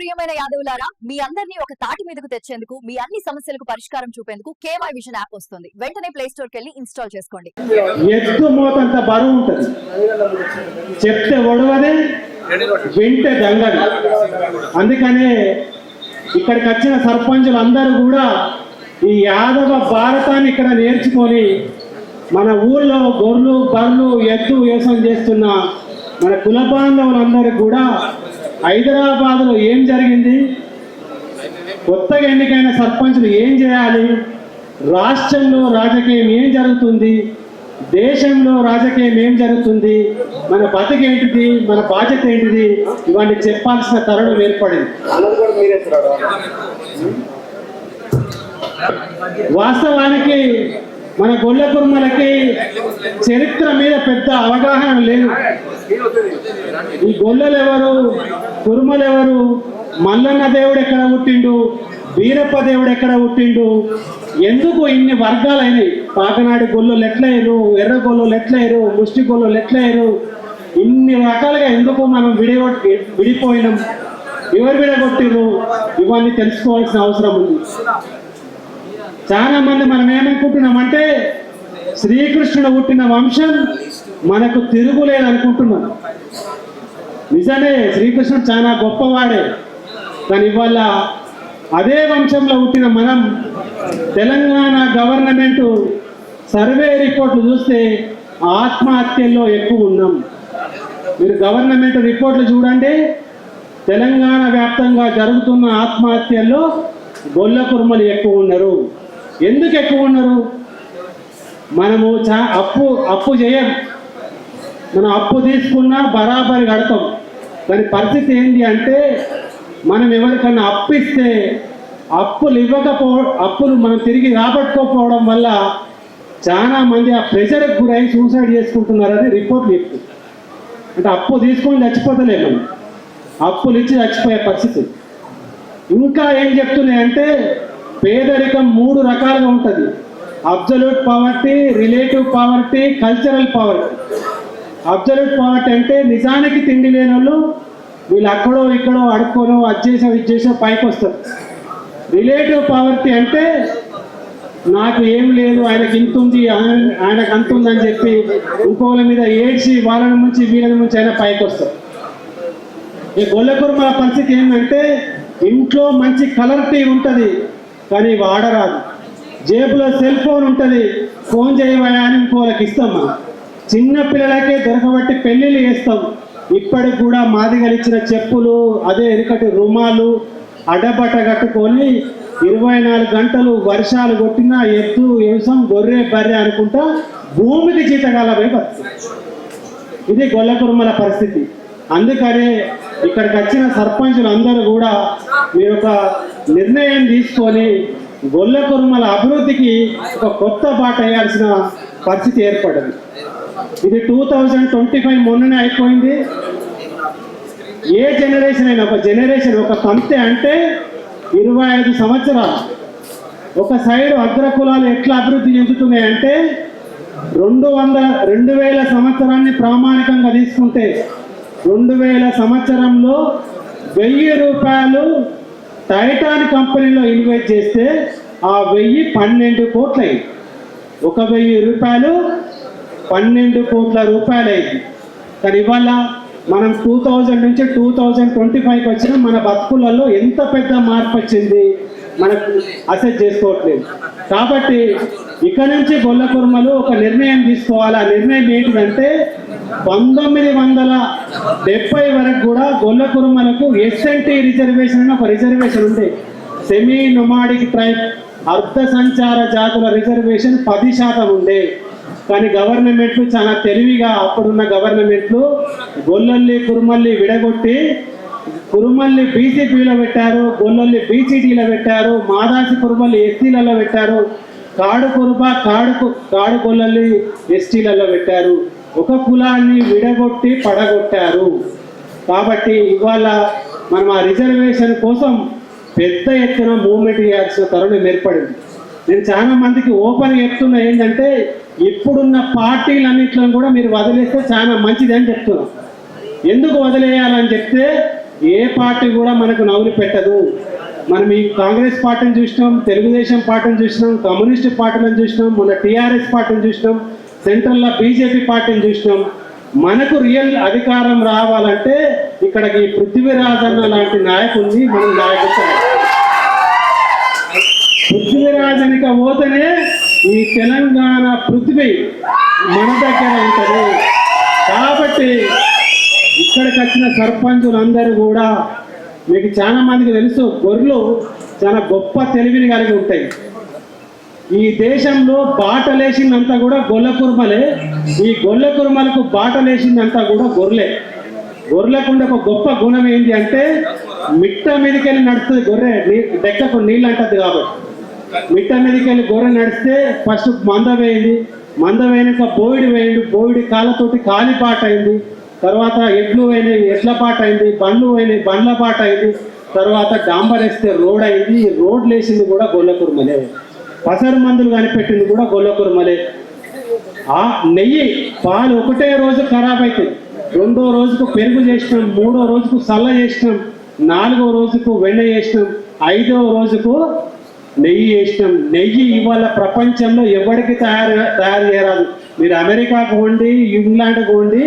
ప్రియమైన యాదవులారా, మీ అందరినీ ఒక తాటి మీదకు తెచ్చేందుకు, మీ అన్ని సమస్యలకు పరిష్కారం చూపేందుకు కేవై విజన్ యాప్ వస్తుంది. వెంటనే ప్లే స్టోర్ కి వెళ్ళి ఇన్స్టాల్ చేసుకోండి. ఎత్తు మోతంత బరువు ఉంటుంది, చెప్తే ఒడవదే, వింటే దంగది. అందుకనే ఇక్కడికి వచ్చిన సర్పంచులు అందరూ కూడా ఈ యాదవ భారతాన్ని ఇక్కడ నేర్చుకొని మన ఊళ్ళో గొర్రెలు బర్రెలు ఎద్దు వ్యవసాయం చేస్తున్న మన కుల బాంధవులందరూ కూడా హైదరాబాద్లో ఏం జరిగింది, కొత్తగా ఎన్నికైన సర్పంచులు ఏం చేయాలి, రాష్ట్రంలో రాజకీయం ఏం జరుగుతుంది, దేశంలో రాజకీయం ఏం జరుగుతుంది, మన బతికేంటిది, మన బాధ్యత ఏంటిది, ఇవన్నీ చెప్పాల్సిన తరుణం ఏర్పడింది. వాస్తవానికి మన గొల్ల కుర్మలకి చరిత్ర మీద పెద్ద అవగాహన లేదు. ఈ గొల్లలు ఎవరు, కుర్మలు ఎవరు, మల్లన్న దేవుడు ఎక్కడ పుట్టిండు, వీరప్ప దేవుడు ఎక్కడ పుట్టిండు, ఎందుకు ఇన్ని వర్గాలైనవి, పాకనాడి గొల్లలు ఎట్లయ్యారు, ఎర్ర గొల్లలు ఎట్లయ్యారు, ముష్టి గొల్లలు ఎట్లయ్యారు, ఇన్ని రకాలుగా ఎందుకు మనం విడిపోయినాం, ఎవరు విడగొట్టిరు, ఇవన్నీ తెలుసుకోవాల్సిన అవసరం ఉంది. చాలా మంది మనం ఏమనుకుంటున్నామంటే శ్రీకృష్ణుడు పుట్టిన వంశం మనకు తిరుగులేదు అనుకుంటున్నాం. నిజమే, శ్రీకృష్ణుడు చాలా గొప్పవాడే. కానీ ఇవాళ అదే వంశంలో పుట్టిన మనం తెలంగాణ గవర్నమెంట్ సర్వే రిపోర్ట్లు చూస్తే ఆత్మహత్యల్లో ఎక్కువ ఉన్నాం. మీరు గవర్నమెంట్ రిపోర్ట్లు చూడండి, తెలంగాణ వ్యాప్తంగా జరుగుతున్న ఆత్మహత్యల్లో గొల్ల కుర్మలు ఎక్కువ ఉన్నారు. ఎందుకు ఎక్కువ ఉన్నారు? మనము అప్పు చేయం, మనం అప్పు తీసుకున్నా బరాబరి కడతాం. కానీ పరిస్థితి ఏంటి అంటే మనం ఎవరికన్నా అప్పు ఇస్తే అప్పులు మనం తిరిగి రాబట్టుకోకపోవడం వల్ల చాలా మంది ఆ ప్రెషర్కి గురై సూసైడ్ చేసుకుంటున్నారని రిపోర్ట్లు చెప్తుంది. అంటే అప్పు తీసుకొని చచ్చిపోతలేము, మనం అప్పులు ఇచ్చి చచ్చిపోయే పరిస్థితి. ఇంకా ఏం చెప్తున్నాయంటే పేదరికం 3 రకాలుగా ఉంటుంది: absolute poverty, relative poverty, cultural poverty. Absolute poverty అంటే నిజానికి తిండి లేని వాళ్ళు, వీళ్ళు అక్కడో ఇక్కడో అడుక్కోనో అది చేసో పైకి వస్తారు. రిలేటివ్ పావర్టీ అంటే నాకు ఏం లేదు, ఆయనకి ఇంత ఉంది, ఆయనకు అంత ఉందని చెప్పి ఇంకోళ్ళ మీద ఏడ్చి వాళ్ళని ముంచి వీళ్ళని ముంచి ఆయన పైకి వస్తారు. ఈ గొల్ల కుర్మల పరిస్థితి ఏంటంటే ఇంట్లో మంచి కలర్ టీవీ ఉంటుంది కానీ వాడరాదు, జేబులో సెల్ ఫోన్ ఉంటుంది, ఫోన్ చేయవయా అని ఇంకోళ్ళకి ఇస్తాం. మనం చిన్న పిల్లలకే దొరకబట్టి పెళ్ళిళ్ళు చేస్తాం. ఇప్పటికి కూడా మాదిగలిచ్చిన చెప్పులు, అదే ఎరుకటి రుమాలు, అడ్డబట్ట కట్టుకొని 24 గంటలు వర్షాలు కొట్టినా ఎద్దు వ్యవసాయం గొర్రె బర్రె అనుకుంటా భూమికి జీతకాలపై బతుకుతుంది. ఇది గొల్ల కుర్మల పరిస్థితి. అందుకనే ఇక్కడికి వచ్చిన సర్పంచులు అందరూ కూడా మీరు ఒక నిర్ణయం తీసుకొని గొల్ల కుర్మల అభివృద్ధికి ఒక కొత్త బాట వేయాల్సిన పరిస్థితి ఏర్పడింది. ఇది 2025 మొన్ననే అయిపోయింది. ఏ జనరేషన్ అయినా ఒక జనరేషన్ ఒక పంక్తి అంటే 25 సంవత్సరాలు. ఒక సైడు అగ్రకులాలు ఎట్లా అభివృద్ధి చెందుతున్నాయంటే 2000 సంవత్సరాన్ని ప్రామాణికంగా తీసుకుంటే 2000 సంవత్సరంలో 1000 రూపాయలు టైటాన్ కంపెనీలో ఇన్వెస్ట్ చేస్తే ఆ 1000 12 కోట్లు అయింది. 1000 రూపాయలు 12 కోట్ల రూపాయలు అయింది. కానీ ఇవాళ మనం 2000 నుంచి 2025కి వచ్చిన మన బతుకులలో ఎంత పెద్ద మార్పు వచ్చింది మనకు అసెస్ చేసుకోవట్లేదు. కాబట్టి ఇక్కడ నుంచి గొల్ల కుర్మలు ఒక నిర్ణయం తీసుకోవాలి. ఆ నిర్ణయం ఏంటిదంటే 1970 వరకు కూడా గొల్ల కుర్మలకు ఎస్ఎన్టీ రిజర్వేషన్ అని ఒక రిజర్వేషన్ ఉంది. సెమీ నొమాడిక్ ట్రైబ్ అర్ధ సంచార జాతుల రిజర్వేషన్ 10% ఉండే. కానీ గవర్నమెంట్లు చాలా తెలివిగా, అప్పుడున్న గవర్నమెంట్లు గొల్లల్ని కుర్మల్ని విడగొట్టి కురుమల్ని బీసీపీలో పెట్టారు, గొల్లల్ని బీసీటీలో పెట్టారు, మాదాసి కురుమల్ని ఎస్టీలలో పెట్టారు, కాడు కురుబ కాడు గొల్లల్ని ఎస్టీలలో పెట్టారు. ఒక కులాన్ని విడగొట్టి పడగొట్టారు. కాబట్టి ఇవాళ మనం ఆ రిజర్వేషన్ కోసం పెద్ద ఎత్తున మూవ్మెంట్ చేయాల్సిన తరుణం ఏర్పడింది. నేను చాలా మందికి ఓపెన్ చెప్తున్నా ఏంటంటే ఇప్పుడున్న పార్టీలన్నింటిలో కూడా మీరు వదిలేస్తే చాలా మంచిది అని చెప్తున్నాం. ఎందుకు వదిలేయాలని చెప్తే ఏ పార్టీ కూడా మనకు నవ్వులు పెట్టదు. మనం ఈ కాంగ్రెస్ పార్టీని చూసినాం, తెలుగుదేశం పార్టీని చూసినాం, కమ్యూనిస్ట్ పార్టీలను చూసినాం, మన టీఆర్ఎస్ పార్టీని చూసినాం, సెంట్రల్లో బీజేపీ పార్టీని చూసినాం. మనకు రియల్ అధికారం రావాలంటే ఇక్కడికి పృథ్వీరాజ్ అన్న లాంటి నాయకుడిని మనం నాయకుడు. పృథ్వీరాజ్ అనిక పోతేనే ఈ తెలంగాణ పృథ్వీ మన దగ్గర ఉంటుంది. కాబట్టి ఇక్కడికి వచ్చిన సర్పంచులందరూ కూడా మీకు చాలా మందికి తెలుసు, గొర్రెలు చాలా గొప్ప తెలివిని కలిగి ఉంటాయి. ఈ దేశంలో బాటలేసిందంతా కూడా గొల్ల కుర్మలే. ఈ గొల్ల కుర్మలకు బాటలేసిందంతా కూడా గొర్రెలే. గొర్రెలకుండా ఒక గొప్ప గుణం ఏంటి అంటే మిట్ట మీదకెళ్ళి నడుస్తుంది గొర్రె, డెక్కకు నీళ్ళు అంటది. కాబట్టి మిట్ట మీదకెళ్ళి గొర్రె నడిస్తే ఫస్ట్ మంద వేయింది, మంద వేయక బోయిడి వేయండి, బోయిడి కాళ్ళతోటి కాలి పాట అయింది, తర్వాత ఎడ్లు పోయినాయి, ఎడ్ల పాట అయింది, బండ్లు పోయినాయి, బండ్ల పాట అయింది, తర్వాత డాంబర్ వేస్తే రోడ్ అయింది. ఈ రోడ్లు వేసింది కూడా గొల్ల కుర్మలే. పసరు మందులు కనిపెట్టింది కూడా గొల్ల కుర్మలే. ఆ నెయ్యి పాలు ఒకటే రోజు ఖరాబ్ అవుతుంది, రెండో రోజుకు పెరుగు చేసినాం, మూడో రోజుకు సల్ల చేసినాం, నాలుగో రోజుకు వెన్న చేసినాం, ఐదో రోజుకు నెయ్యి చేసినాం. నెయ్యి ఇవాళ ప్రపంచంలో ఎవరికి తయారు చేయరాదు. మీరు అమెరికాకు పోండి, ఇంగ్లాండ్కి పోండి,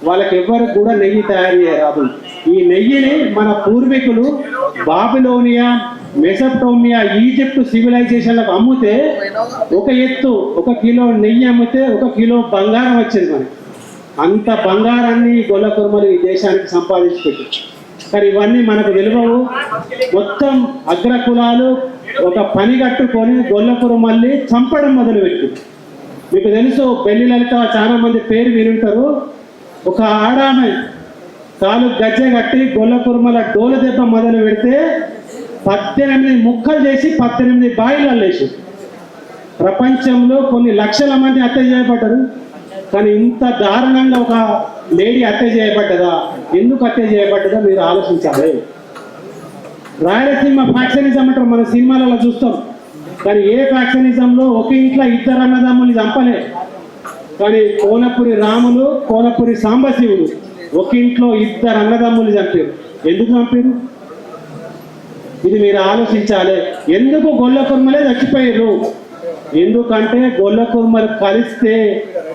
వాళ్ళకి ఎవరికి కూడా నెయ్యి తయారు చేయరాదు. ఈ నెయ్యిని మన పూర్వీకులు బాబిలోనియా, మెసోపొటేమియా, ఈజిప్ట్ సివిలైజేషన్లకు అమ్మితే ఒక ఎత్తు 1 కిలో నెయ్యి అమ్మితే 1 కిలో బంగారం వచ్చింది. మనకి అంత బంగారాన్ని గొల్ల కుర్మలు ఈ దేశానికి సంపాదించి పెట్టారు. కానీ ఇవన్నీ మనకు తెలియవు. మొత్తం అగ్ర కులాలు ఒక పని కట్టుకొని గొల్ల కుర్మల్ని చంపడం మొదలుపెట్టి, మీకు తెలుసు పెళ్లి లలిత చాలా మంది పేరు వినుంటారు. ఒక ఆడామె కాలు గజ్జె కట్టి గొల్ల కుర్మల డోల దెబ్బ మొదలు పెడితే 18 ముక్కలు చేసి 18 బాయిలలో వేసి ప్రపంచంలో కొన్ని లక్షల మంది హత్య చేయబడ్డారు. కానీ ఇంత దారుణంగా ఒక లేడీ హత్య చేయబడ్డదా? ఎందుకు హత్య చేయబడ్డదో మీరు ఆలోచించాలి. రాయలసీమ ఫ్యాక్షనిజం అంటారు, మన సినిమాలలో చూస్తాం. కానీ ఏ ఫ్యాక్షనిజంలో ఒక ఇంట్లో 2 అన్నదమ్ములు చంపలే. కానీ కోనపురి రాములు, కోనపురి సాంబశివుడు ఒక ఇంట్లో 2 అన్నదమ్ములు చంపారు. ఎందుకు చంపారు? ఇది మీరు ఆలోచించాలి. ఎందుకు గొల్ల కుర్మలే చచ్చిపోయారు? ఎందుకంటే గొల్ల కుర్మలు కలిస్తే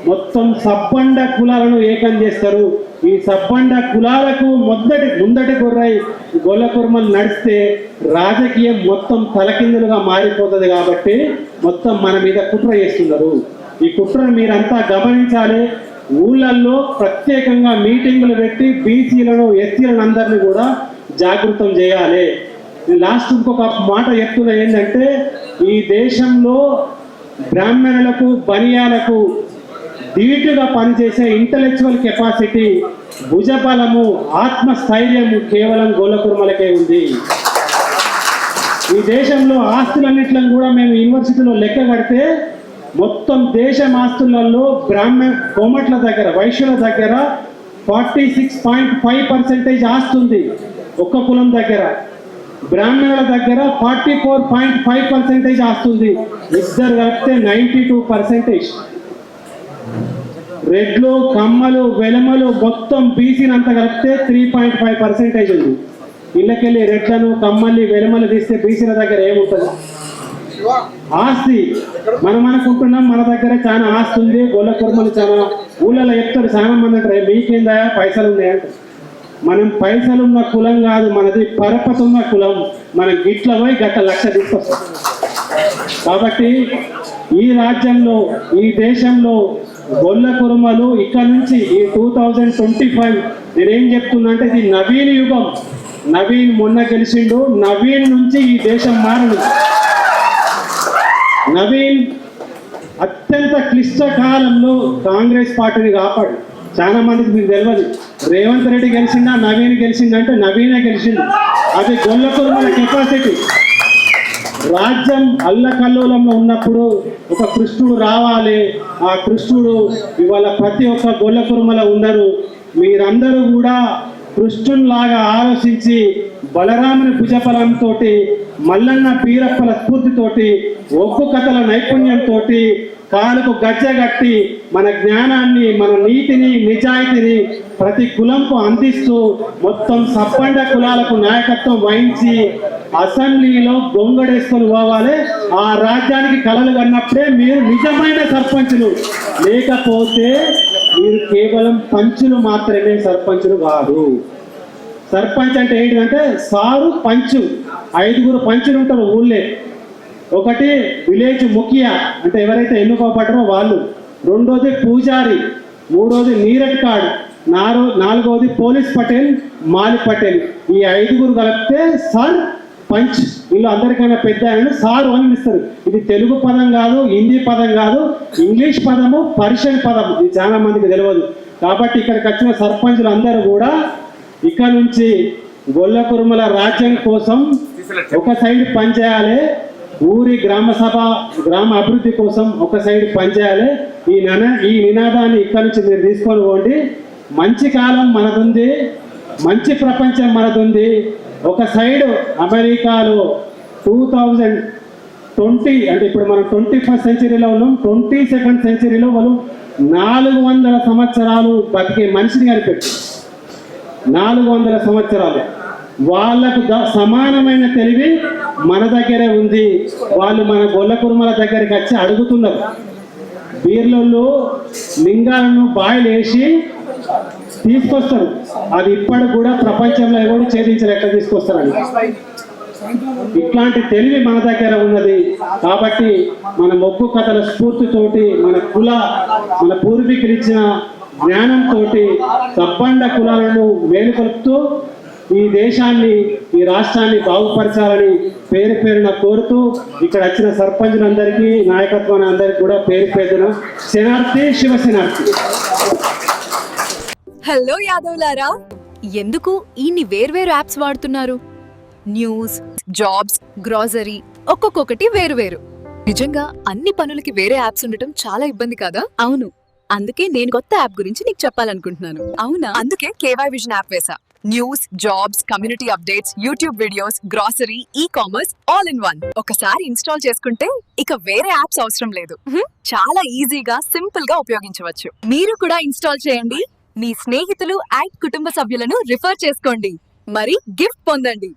మొత్తం సబ్బండ కులాలను ఏకం చేస్తారు. ఈ సబ్బండ కులాలకు ముందటి గుర్రై గొల్ల కుర్మలు నడిస్తే రాజకీయం మొత్తం తలకిందులుగా మారిపోతుంది. కాబట్టి మొత్తం మన మీద కుట్ర చేస్తున్నారు. ఈ కుట్రను మీరంతా గమనించాలి. ఊళ్ళల్లో ప్రత్యేకంగా మీటింగులు పెట్టి బీసీలను, ఎస్సీలను అందరినీ కూడా జాగృతం చేయాలి. లాస్ట్ ఇంకొక మాట చెప్తున్నా ఏంటంటే, ఈ దేశంలో బ్రాహ్మణులకు, బనియాలకు ధీటుగా పనిచేసే ఇంటలెక్చువల్ కెపాసిటీ, భుజబలము, ఆత్మస్థైర్యము కేవలం గొల్ల కుర్మలకే ఉంది. ఈ దేశంలో ఆస్తులన్నింటిలో కూడా మేము యూనివర్సిటీలో లెక్క కడితే మొత్తం దేశం ఆస్తులలో కోమట్ల దగ్గర, వైశ్యుల దగ్గర 46.5% ఆస్తుంది ఒక్క కులం దగ్గర. బ్రాహ్మణుల దగ్గర 44.5% ఆస్తుంది. ఇద్దరు కలిపితే 92%. రెడ్లు, కమ్మలు, వెలమలు మొత్తం బీసీనంతా కలిపితే 3.5% ఉంది. ఇళ్ళకెళ్ళి రెడ్లను, కమ్మల్ని, వెలమలు తీస్తే బీసీల దగ్గర ఏముంటుంది? ఆస్తి. మనం అనుకుంటున్నాం మన దగ్గర చాలా ఆస్తి ఉంది, గొల్ల కుర్మలు చాలా ఊళ్ళలో చెప్తారు. చాలా మంది అంటారు మీకేందా పైసలు ఉన్నాయంట. మనం పైసలున్న కులం కాదు, మనది పరపతున్న కులం. మనం గిట్ల పోయి గట్ట లక్ష తీసుకొస్తాం. కాబట్టి ఈ రాజ్యంలో, ఈ దేశంలో గొల్ల కుర్మలు ఇక్కడ నుంచి ఈ 2025 నేనేం చెప్తున్నా అంటే ఇది నవీన్ యుగం. నవీన్ మొన్న గెలిచిండు, నవీన్ నుంచి ఈ దేశం మారను. నవీన్ అత్యంత క్లిష్ట కాలంలో కాంగ్రెస్ పార్టీని కాపాడు. చాలా మందికి మీకు తెలియదు, రేవంత్ రెడ్డి గెలిచిందా, నవీన్ గెలిచిందంటే నవీనే గెలిచింది. అది గొల్ల కుర్మల కెపాసిటీ. రాజ్యం అల్లకల్లోలంలో ఉన్నప్పుడు ఒక కృష్ణుడు రావాలి. ఆ కృష్ణుడు ఇవాళ ప్రతి ఒక్క గొల్ల కుర్మల ఉన్నారు. మీరందరూ కూడా కృష్ణునిలాగా ఆలోచించి బలరాముని భుజబలంతో, మల్లన్న పీరప్పల స్ఫూర్తితోటి, ఒగ్గు కథల నైపుణ్యంతో కాలుకు గజ్జ కట్టి మన జ్ఞానాన్ని, మన నీతిని, నిజాయితీని ప్రతి కులంకు అందిస్తూ మొత్తం సబ్బండ కులాలకు నాయకత్వం వహించి అసెంబ్లీలో గొంగడేసుకొని పోవాలి. ఆ రాజ్యానికి కలలు కన్నప్పుడే మీరు నిజమైన సర్పంచులు, లేకపోతే మీరు కేవలం పంచులు మాత్రమే, సర్పంచులు కాదు. సర్పంచ్ అంటే ఏంటంటే సారు పంచు, 5 పంచులు ఉంటారు ఊళ్ళే. ఒకటి విలేజ్ ముఖ్య అంటే ఎవరైతే ఎన్నుకోబడ్డారో వాళ్ళు, రెండోది పూజారి, మూడోది నీరట్ కార్డ్, నాలుగోది పోలీస్ పటేల్, మాలి పటేల్. ఈ 5 కలిపితే సర్ పంచ్. వీళ్ళు అందరికైనా పెద్ద ఆయన సారు అని పిలుస్తారు. ఇది తెలుగు పదం కాదు, హిందీ పదం కాదు, ఇంగ్లీష్ పదము, పర్షియన్ పదం. ఇది చాలా మందికి తెలియదు. కాబట్టి ఇక్కడికి వచ్చిన సర్పంచులు అందరూ కూడా ఇక్కడ నుంచి గొల్ల కురుమల రాజ్యం కోసం ఒక సైడ్ పనిచేయాలి, ఊరి గ్రామ సభ, గ్రామ అభివృద్ధి కోసం ఒక సైడ్ పనిచేయాలి. ఈ నినాదాన్ని ఇక్కడ నుంచి మీరు తీసుకొని పోండి. మంచి కాలం మనదుంది, మంచి ప్రపంచం మనదుంది. ఒక సైడ్ అమెరికాలో 2020 అంటే ఇప్పుడు మనం 21st సెంచరీలో ఉన్నాం, 22nd సెంచరీలో వాళ్ళు 400 సంవత్సరాలు బతికే మనిషిని కనిపెట్టారు. 400 సంవత్సరాలు. వాళ్ళకు సమానమైన తెలివి మన దగ్గరే ఉంది. వాళ్ళు మన గొల్ల కురుమల దగ్గరికి వచ్చి అడుగుతున్నారు. బీర్లలో లింగాలను బాయిలు వేసి తీసుకొస్తారు. అది ఇప్పటికి కూడా ప్రపంచంలో ఎవరు ఛేదించరు, ఎట్లా తీసుకొస్తారని. ఇట్లాంటి తెలివి మన దగ్గర ఉన్నది. కాబట్టి మన మొగ్గు కథల స్ఫూర్తితోటి, మన పూర్వీకులు ఇచ్చిన జ్ఞానంతో సబ్బండ కులాలను మేలుకొలుపుతూ ఈ దేశాన్ని, ఈ రాష్ట్రాన్ని బాగుపరచాలని పేరు పేరున కోరుతూ ఇక్కడ వచ్చిన సర్పంచులందరికీ, నాయకత్వాన్ని అందరికీ కూడా పేరు పేరున శనార్థి, శివశనార్థి. హలో యాదవ్లారా, ఎందుకు ఇన్ని వేర్వేరు యాప్స్ వాడుతున్నారు? న్యూస్, జాబ్స్, గ్రాసరీ, ఒక్కొక్కటి వేరు. నిజంగా అన్ని పనులకి వేరే యాప్స్ ఉండటం చాలా ఇబ్బంది కాదా? అవును, అందుకే నేను కొత్త యాప్ గురించి నీకు చెప్పాలనుకుంటున్నాను. అవునా? అందుకే కేవై విజన్ యాప్ వేసా. News, jobs, community updates, YouTube videos, grocery, e-commerce all in one. ఒకసారి ఇన్స్టాల్ చేసుకుంటే ఇక వేరే యాప్స్ అవసరం లేదు. చాలా ఈజీగా, సింపుల్ గా ఉపయోగించవచ్చు. మీరు కూడా ఇన్స్టాల్ చేయండి. మీ స్నేహితులు అండ్ కుటుంబ సభ్యులను రిఫర్ చేసుకోండి, మరి గిఫ్ట్ పొందండి.